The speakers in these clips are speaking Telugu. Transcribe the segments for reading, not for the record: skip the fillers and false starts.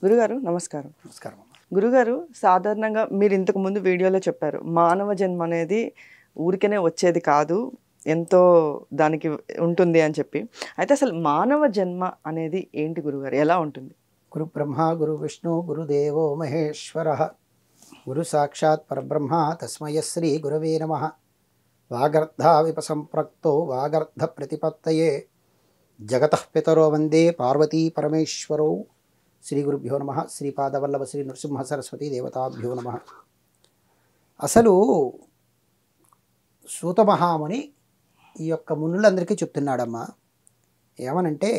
గురుగారు నమస్కారం. నమస్కారం. గురుగారు సాధారణంగా మీరు ఇంతకు ముందు వీడియోలో చెప్పారు. మానవ జన్మ అనేది ఊరికనే వచ్చేది కాదు. ఎంతో దానికి ఉంటుంది అని చెప్పి. అయితే అసలు మానవ జన్మ అనేది ఏంటి గురుగారు? ఎలా ఉంటుంది? గురు బ్రహ్మ గురు విష్ణు గురుదేవో మహేశ్వర గురు సాక్షాత్ పరబ్రహ్మ తస్మై శ్రీ గురవే నమః. వాగర్ధావిపసంప్రక్తో వాగర్ధ ప్రతిపత్తయే జగతః పితరో వందే పార్వతీ పరమేశ్వరౌ. శ్రీ గురుభ్యో నమః. శ్రీపాదవల్లభ శ్రీ నృసింహ సరస్వతి దేవతాభ్యో నమః. అసలు సూత మహాముని ఈ యొక్క మునులందరికీ చెప్తున్నాడమ్మా. ఏమనంటే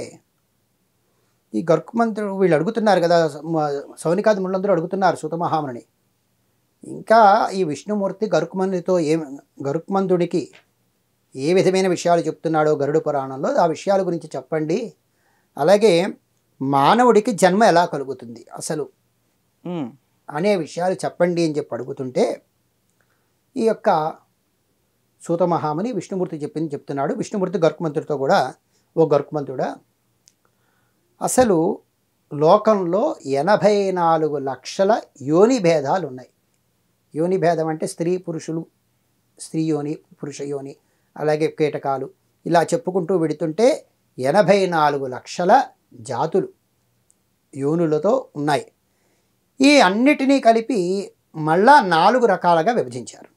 ఈ గరుక్మంతుడు వీళ్ళు అడుగుతున్నారు కదా, సౌనికాది మునులందరూ అడుగుతున్నారు సూత మహాముని. ఇంకా ఈ విష్ణుమూర్తి గరుక్మంతుడికి ఏ విధమైన విషయాలు చెప్తున్నాడో గరుడ పురాణంలో ఆ విషయాల గురించి చెప్పండి. అలాగే మానవుడికి జన్మ ఎలా కలుగుతుంది అసలు అనే విషయాలు చెప్పండి అని చెప్పి అడుగుతుంటే ఈ యొక్క సూత మహాముని విష్ణుమూర్తి చెప్తున్నాడు. విష్ణుమూర్తి గరుక్మంతుడితో కూడా, ఓ గరుక్మంతుడా, అసలు లోకంలో 84 లక్షల యోని భేదాలు ఉన్నాయి. యోని భేదం అంటే స్త్రీ పురుషులు, స్త్రీ యోని పురుష యోని, అలాగే కీటకాలు, ఇలా చెప్పుకుంటూ వెడుతుంటే 84 లక్షల జాతులు యోనులతో ఉన్నాయి. ఈ అన్నిటినీ కలిపి మళ్ళా 4 రకాలుగా విభజించారు.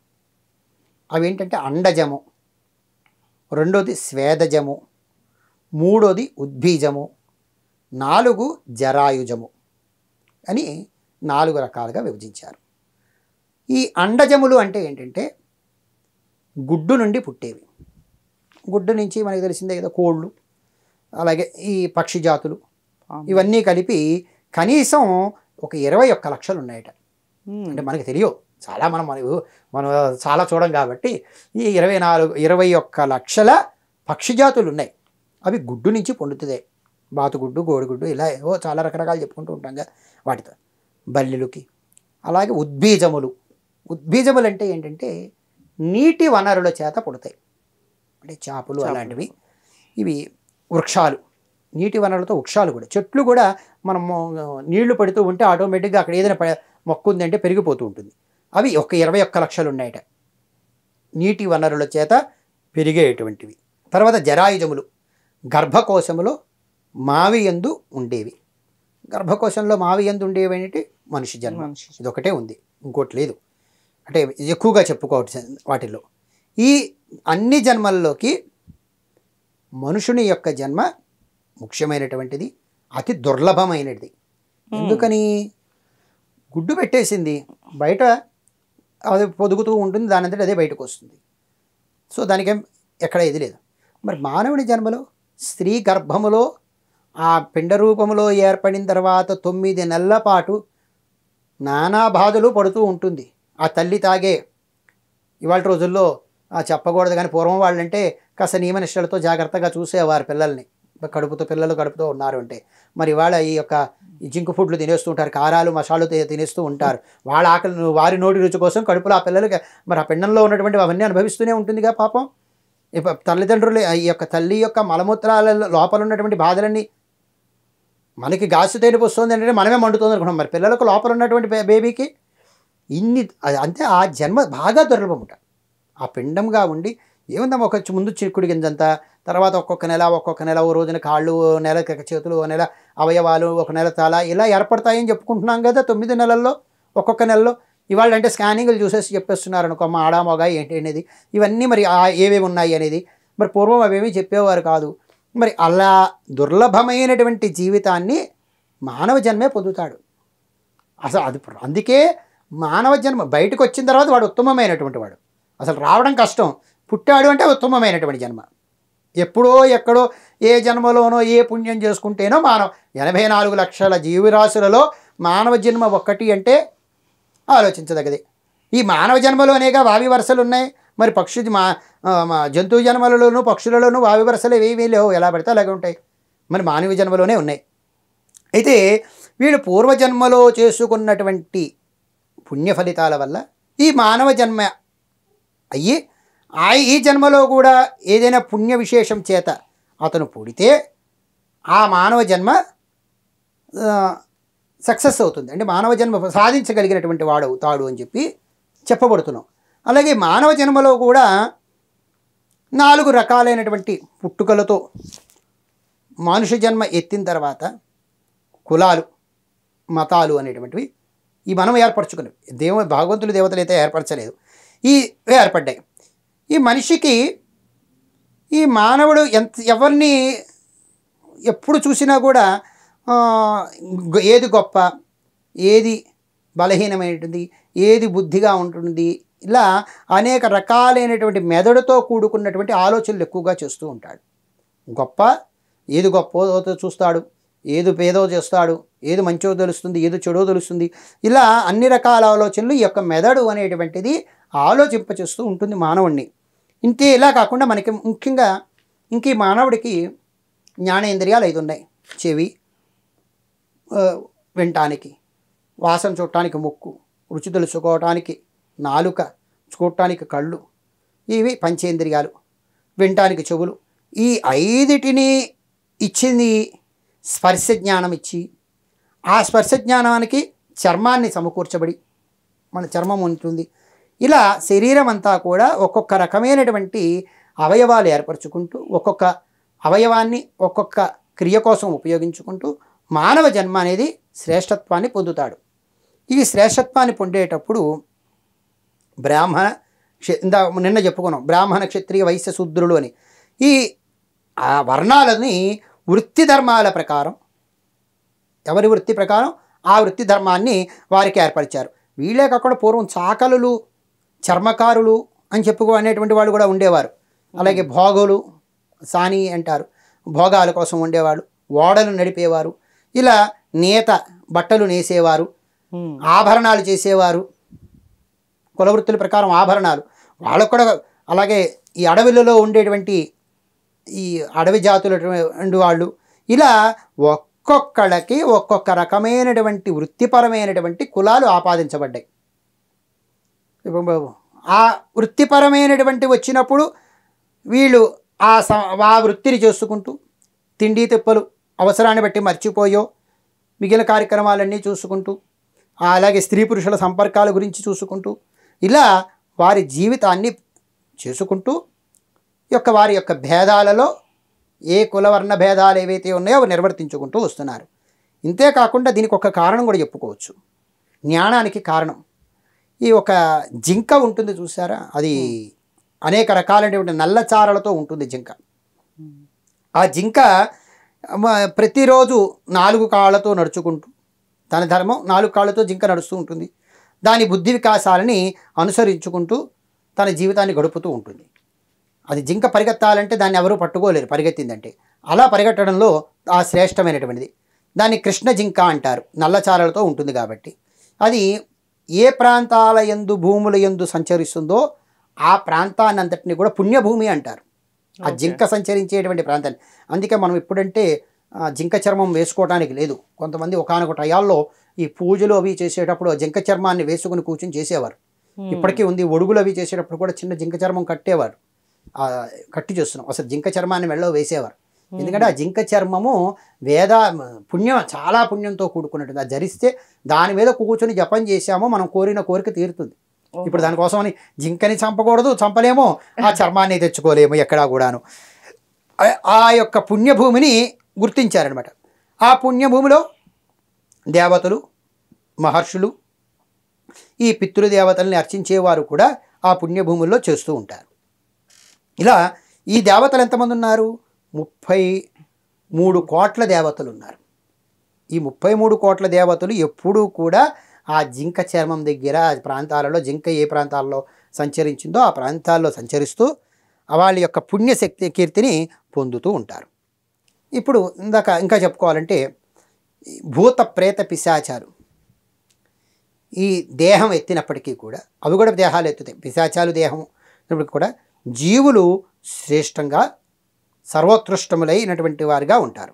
అవేంటంటే అండజము, రెండోది స్వేదజము, మూడోది ఉద్బీజము, 4 జరాయుజము అని 4 రకాలుగా విభజించారు. ఈ అండజములు అంటే ఏంటంటే గుడ్డు నుండి పుట్టేవి. గుడ్డు నుంచి మనకు తెలిసిందే కదా, కోళ్ళు, అలాగే ఈ పక్షి జాతులు, ఇవన్నీ కలిపి కనీసం ఒక 21 లక్షలు ఉన్నాయట. అంటే మనకు తెలియవు, చాలా మనం చాలా చూడం కాబట్టి ఈ 21 లక్షల పక్షి జాతులు ఉన్నాయి. అవి గుడ్డు నుంచి పొందుతాయి. బాతుగుడ్డు, గోడిగుడ్డు, ఇలా ఏవో చాలా రకరకాలు చెప్పుకుంటూ ఉంటాం కదా వాటితో. బల్లిలుకి, అలాగే ఉద్బీజములు. ఉద్బీజములు అంటే ఏంటంటే నీటి వనరుల చేత పుడతాయి. అంటే చేపలు అలాంటివి. ఇవి వృక్షాలు, నీటి వనరులతో వృక్షాలు కూడా, చెట్లు కూడా మనము నీళ్లు పడుతూ ఉంటే ఆటోమేటిక్గా అక్కడ ఏదైనా మొక్క ఉందంటే పెరిగిపోతూ ఉంటుంది. అవి ఒక 21 లక్షలు ఉన్నాయట నీటి వనరుల చేత పెరిగేటువంటివి. తర్వాత జరాయుజములు, గర్భకోశములో మావి యందు ఉండేవి. గర్భకోశంలో మావి యందు ఉండేవి ఏంటి? మనిషి జన్మ. ఇదొకటే ఉంది, ఇంకోటి లేదు. అంటే ఎక్కువగా చెప్పుకోవచ్చు వాటిల్లో. ఈ అన్ని జన్మల్లోకి మనుషుని యొక్క జన్మ ముఖ్యమైనటువంటిది, అతి దుర్లభమైనది. ఎందుకని? గుడ్డు పెట్టేసింది, బయట అది పొదుగుతూ ఉంటుంది, దాని అంతటి అదే బయటకు వస్తుంది. సో దానికేం ఎక్కడ ఇది లేదు. మరి మానవుని జన్మలో స్త్రీ గర్భములో ఆ పిండ రూపములో ఏర్పడిన తర్వాత 9 నెలల పాటు నానా బాధలు పడుతూ ఉంటుంది ఆ తల్లి. తాగే ఇవాళ రోజుల్లో చెప్పకూడదు కానీ పూర్వం వాళ్ళంటే కాస్త నియమనిష్టలతో జాగ్రత్తగా చూసేవారు పిల్లల్ని. పిల్లలు కడుపుతో ఉన్నారు అంటే మరి ఇవాళ ఈ యొక్క జింక్ ఫుడ్లు తినేస్తూ ఉంటారు, కారాలు మసాలు తినేస్తూ ఉంటారు. వాళ్ళ ఆకలి, వారి నోటి రుచి కోసం కడుపులో ఆ పిల్లలకి మరి ఆ పిండంలో ఉన్నటువంటి అవన్నీ అనుభవిస్తూనే ఉంటుందిగా పాపం. తల్లిదండ్రులు ఈ యొక్క తల్లి యొక్క మలమూత్రాల లోపల ఉన్నటువంటి బాధలన్నీ మనకి గాసు తేలిపు వస్తుంది అంటే మనమే మండుతుంది అనుకున్నాం. మరి పిల్లలకు లోపల ఉన్నటువంటి బేబీకి ఇన్ని, అంతే ఆ జన్మ బాగా దుర్లభముట. ఆ పిండంగా ఉండి ఏముందమ్మా, ఒక ముందు చిక్కుడు గింజంతా, తర్వాత ఒక్కొక్క నెల ఓ రోజున కాళ్ళు, నెల చేతులు, ఓ నెల అవయవాలు, ఒక నెల తల, ఇలా ఏర్పడతాయని చెప్పుకుంటున్నాం కదా 9 నెలల్లో, ఒక్కొక్క నెలలో. ఇవాళ అంటే స్కానింగ్లు చూసేసి చెప్పేస్తున్నారు అనుకో, అమ్మ ఆడా మగ ఏంటి అనేది, ఇవన్నీ మరి ఏవేవి ఉన్నాయి అనేది. మరి పూర్వం అవేమీ చెప్పేవారు కాదు. మరి అలా దుర్లభమైనటువంటి జీవితాన్ని మానవ జన్మే పొందుతాడు. అసలు అది అందుకే మానవ జన్మ బయటకు వచ్చిన తర్వాత వాడు ఉత్తమమైనటువంటి వాడు. అసలు రావడం కష్టం, పుట్టాడు అంటే ఉత్తమమైనటువంటి జన్మ. ఎప్పుడో ఎక్కడో ఏ జన్మలోనో ఏ పుణ్యం చేసుకుంటేనో 84 లక్షల జీవరాశులలో మానవ జన్మ ఒక్కటి అంటే ఆలోచించదగ్గది. ఈ మానవ జన్మలోనేగా వావి వరుసలు ఉన్నాయి. మరి జంతువు జన్మలలోనూ పక్షులలోనూ వావి వరుసలు ఏమీ లేవు, ఎలా పడితే అలాగే ఉంటాయి. మరి మానవ జన్మలోనే ఉన్నాయి. అయితే వీళ్ళు పూర్వజన్మలో చేసుకున్నటువంటి పుణ్య ఫలితాల వల్ల ఈ మానవ జన్మ అయ్యి ఈ జన్మలో కూడా ఏదైనా పుణ్య విశేషం చేత అతను పుడితే ఆ మానవ జన్మ సక్సెస్ అవుతుంది, అంటే మానవ జన్మ సాధించగలిగినటువంటి వాడు అవుతాడు అని చెప్పి చెప్పబడుతున్నాం. అలాగే మానవ జన్మలో కూడా 4 రకాలైనటువంటి పుట్టుకలతో మనుష్య జన్మ ఎత్తిన తర్వాత కులాలు, మతాలు అనేటువంటివి ఈ మనం ఏర్పరచుకునేవి. భగవంతులు దేవతలు అయితే ఏర్పరచలేదు, ఈ ఏర్పడ్డాయి. ఈ మనిషికి ఈ మానవుడు ఎవరిని ఎప్పుడు చూసినా కూడా ఏది గొప్ప, ఏది బలహీనమైనటువంటి, ఏది బుద్ధిగా ఉంటుంది, ఇలా అనేక రకాలైనటువంటి మెదడుతో కూడుకున్నటువంటి ఆలోచనలు ఎక్కువగా చేస్తూ ఉంటాడు. ఏది గొప్ప చూస్తాడు, ఏది పేదో చేస్తాడు, ఏది మంచో తెలుస్తుంది, ఏది చెడో తెలుస్తుంది, ఇలా అన్ని రకాల ఆలోచనలు ఈ యొక్క మెదడు అనేటువంటిది ఆలోచింపచేస్తూ ఉంటుంది మానవుడిని. ఇంతే ఇలా కాకుండా మనకి ముఖ్యంగా ఇంక ఈ మానవుడికి జ్ఞానేంద్రియాలు 5 ఉన్నాయి. చెవి వినటానికి, వాసన చూడటానికి ముక్కు, రుచి తెలుసుకోవటానికి నాలుక, చూడటానికి కళ్ళు, ఇవి పంచేంద్రియాలు, వినటానికి చెవులు. ఈ 5టిని ఇచ్చింది స్పర్శ జ్ఞానం ఇచ్చి, ఆ స్పర్శ జ్ఞానానికి చర్మాన్ని సమకూర్చబడి మన చర్మం ఉంటుంది. ఇలా శరీరం అంతా కూడా ఒక్కొక్క రకమైనటువంటి అవయవాలు ఏర్పరచుకుంటూ ఒక్కొక్క అవయవాన్ని ఒక్కొక్క క్రియ కోసం ఉపయోగించుకుంటూ మానవ జన్మ అనేది శ్రేష్టత్వాన్ని పొందుతాడు. ఈ శ్రేష్టత్వాన్ని పొందేటప్పుడు నిన్న చెప్పుకున్నాం, బ్రాహ్మణ, క్షత్రియ, వైశ్య, శూద్రులు అని ఈ వర్ణాలని వృత్తి ధర్మాల ప్రకారం, ఎవరి వృత్తి ప్రకారం ఆ వృత్తి ధర్మాన్ని వారికి ఏర్పరిచారు. వీళ్ళే కాకుండా పూర్వం చాకలులు, చర్మకారులు అని అనేటువంటి వాళ్ళు కూడా ఉండేవారు. అలాగే భోగులు, సాని అంటారు, భోగాల కోసం ఉండేవాళ్ళు, ఓడలు నడిపేవారు, ఇలా నేత బట్టలు నేసేవారు, ఆభరణాలు చేసేవారు, కులవృత్తుల ప్రకారం ఆభరణాలు వాళ్ళకు కూడా. అలాగే ఈ అడవులలో ఉండేటువంటి ఈ అడవి జాతులటువంటి వాళ్ళు, ఇలా ఒక్కొక్కళ్ళకి ఒక్కొక్క రకమైనటువంటి వృత్తిపరమైనటువంటి కులాలు ఆపాదించబడ్డాయి. ఆ వృత్తిపరమైనటువంటి వచ్చినప్పుడు వీళ్ళు ఆ వృత్తిని చేసుకుంటూ తిండి తిప్పలు అవసరాన్ని బట్టి మర్చిపోయో మిగిలిన కార్యక్రమాలన్నీ చూసుకుంటూ, అలాగే స్త్రీ పురుషుల సంపర్కాల గురించి చూసుకుంటూ, ఇలా వారి జీవితాన్ని చేసుకుంటూ వారి యొక్క భేదాలలో ఏ కులవర్ణ భేదాలు ఏవైతే ఉన్నాయో అవి నిర్వర్తించుకుంటూ వస్తున్నారు. ఇంతేకాకుండా దీనికి ఒక కారణం కూడా చెప్పుకోవచ్చు. జ్ఞానానికి కారణం ఈ ఒక జింక ఉంటుంది చూసారా, అది అనేక రకాలైనటువంటి నల్లచారలతో ఉంటుంది జింక. ఆ జింక ప్రతిరోజు 4 కాళ్ళతో నడుచుకుంటూ, తన ధర్మం 4 కాళ్ళతో జింక నడుస్తూ ఉంటుంది. దాని బుద్ధి వికాసాలని అనుసరించుకుంటూ తన జీవితాన్ని గడుపుతూ ఉంటుంది. అది జింక పరిగెత్తాలంటే దాన్ని ఎవరూ పట్టుకోలేరు, పరిగెత్తిందంటే. అలా పరిగెట్టడంలో ఆ శ్రేష్టమైనటువంటిది. దాన్ని కృష్ణ జింక అంటారు, నల్లచారలతో ఉంటుంది కాబట్టి. అది ఏ ప్రాంతాల యందు భూముల యందు సంచరిస్తుందో ఆ ప్రాంతాన్ని అంతటిని కూడా పుణ్యభూమి అంటారు, ఆ జింక సంచరించేటువంటి ప్రాంతాన్ని. అందుకే మనం ఇప్పుడంటే జింక చర్మం వేసుకోవడానికి లేదు. కొంతమంది ఒకానొక టయాల్లో ఈ పూజలు అవి చేసేటప్పుడు జింక చర్మాన్ని వేసుకుని కూర్చొని చేసేవారు. ఇప్పటికీ ఉంది. ఒడుగులు అవి చేసేటప్పుడు కూడా చిన్న జింక చర్మం కట్టేవారు, కట్టి చేస్తున్నాం. అసలు జింక చర్మాన్ని మెడలో వేసేవారు. ఎందుకంటే ఆ జింక చర్మము పుణ్యం, చాలా పుణ్యంతో కూడుకున్నట్టుంది. అది ధరిస్తే దాని మీద కూర్చొని జపం చేసామో మనం కోరిన కోరిక తీరుతుంది. ఇప్పుడు దానికోసమని జింకని చంపకూడదు, చంపలేమో, ఆ చర్మాన్ని తెచ్చుకోలేము ఎక్కడా కూడాను. ఆ యొక్క పుణ్యభూమిని గుర్తించారనమాట. ఆ పుణ్యభూమిలో దేవతలు, మహర్షులు, ఈ పితృదేవతల్ని అర్చించేవారు కూడా ఆ పుణ్యభూముల్లో చేస్తూ ఉంటారు. ఇలా ఈ దేవతలు ఎంతమంది ఉన్నారు? 33 కోట్ల దేవతలు ఉన్నారు. ఈ 33 కోట్ల దేవతలు ఎప్పుడూ కూడా ఆ జింక చర్మం దగ్గర, ఆ ప్రాంతాలలో, జింక ఏ ప్రాంతాల్లో సంచరించిందో ఆ ప్రాంతాల్లో సంచరిస్తూ వాళ్ళ యొక్క పుణ్యశక్తి కీర్తిని పొందుతూ ఉంటారు. ఇప్పుడు ఇంకా చెప్పుకోవాలంటే భూత ప్రేత పిశాచాలు ఈ దేహం ఎత్తినప్పటికీ కూడా, అవి కూడా దేహాలు ఎత్తుతాయి. పిశాచాలు దేహం ఎత్తినప్పటికీ కూడా జీవులు శ్రేష్టంగా సర్వోత్కృష్టములైనటువంటి వారుగా ఉంటారు.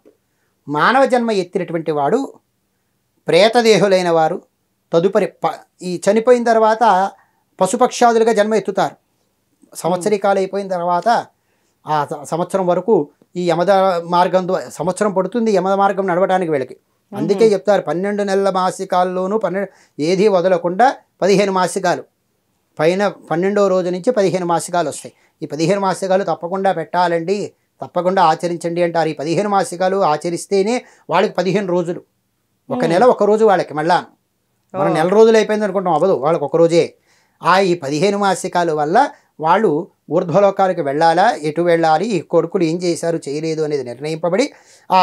మానవ జన్మ ఎత్తినటువంటి వాడు ప్రేతదేహులైన వారు తదుపరి ఈ చనిపోయిన తర్వాత పశుపక్షాదులుగా జన్మ ఎత్తుతారు. సంవత్సరీకాలు అయిపోయిన తర్వాత ఆ సంవత్సరం వరకు ఈ యమద మార్గం సంవత్సరం పడుతుంది యమద మార్గం నడవడానికి వీళ్ళకి. అందుకే చెప్తారు 12 నెలల మాసికాల్లోనూ ఏది వదలకుండా 15 మాసికాలు పైన 12వ రోజు నుంచి 15 మాసికాలు వస్తాయి. ఈ 15 మాసికాలు తప్పకుండా పెట్టాలండి, తప్పకుండా ఆచరించండి అంటారు. ఈ 15 మాసికాలు ఆచరిస్తేనే వాళ్ళకి 15 రోజులు, ఒక నెల ఒక రోజు వాళ్ళకి. మళ్ళా మనం నెల రోజులు అయిపోయింది అనుకుంటాం, అవ్వదు, వాళ్ళకి ఒక రోజే. ఈ 15 మాసికాల వల్ల వాళ్ళు ఊర్ధ్వలోకాలకు వెళ్ళాలా, ఎటు వెళ్ళాలి, ఈ కొడుకులు ఏం చేశారు చేయలేదు అనేది నిర్ణయింపబడి ఆ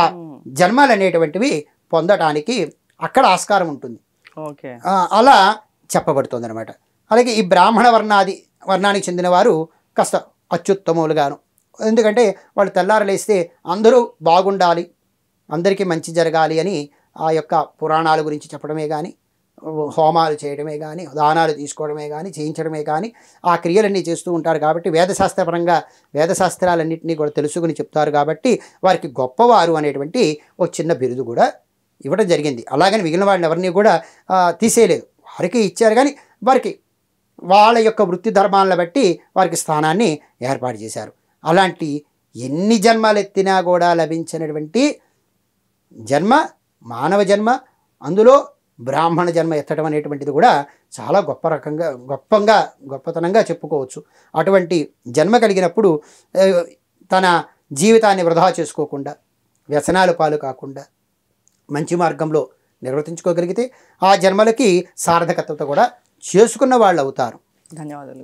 జన్మలు అనేటువంటివి పొందటానికి అక్కడ ఆస్కారం ఉంటుంది. అలా చెప్పబడుతుంది అనమాట. అలాగే ఈ బ్రాహ్మణ వర్ణానికి చెందిన వారు కాస్త అత్యుత్తములుగాను, ఎందుకంటే వాళ్ళు తెల్లారలేస్తే అందరూ బాగుండాలి, అందరికీ మంచి జరగాలి అని ఆ యొక్క పురాణాల గురించి చెప్పడమే కానీ, హోమాలు చేయడమే కానీ, దానాలు తీసుకోవడమే కానీ, చేయించడమే కానీ ఆ క్రియలన్నీ చేస్తూ ఉంటారు. కాబట్టి వేదశాస్త్రపరంగా వేదశాస్త్రాలన్నింటినీ కూడా తెలుసుకుని చెప్తారు. కాబట్టి వారికి గొప్పవారు అనేటువంటి ఒక చిన్న బిరుదు కూడా ఇవ్వడం జరిగింది. అలాగని మిగిలిన వాళ్ళని ఎవరిని కూడా తీసేయలేదు, వారికి ఇచ్చారు. కానీ వారికి వాళ్ళ యొక్క వృత్తి ధర్మాలను బట్టి వారికి స్థానాన్ని ఏర్పాటు చేశారు. అలాంటి ఎన్ని జన్మలు ఎత్తినా కూడా లభించినటువంటి జన్మ మానవ జన్మ, అందులో బ్రాహ్మణ జన్మ ఎత్తడం అనేటువంటిది కూడా చాలా గొప్పతనంగా చెప్పుకోవచ్చు. అటువంటి జన్మ కలిగినప్పుడు తన జీవితాన్ని వృధా చేసుకోకుండా, వ్యసనాల పాలు కాకుండా మంచి మార్గంలో నిర్వర్తించుకోగలిగితే ఆ జన్మలకి సార్థకత కూడా చేసుకున్న వాళ్ళు అవుతారు. ధన్యవాదాలు.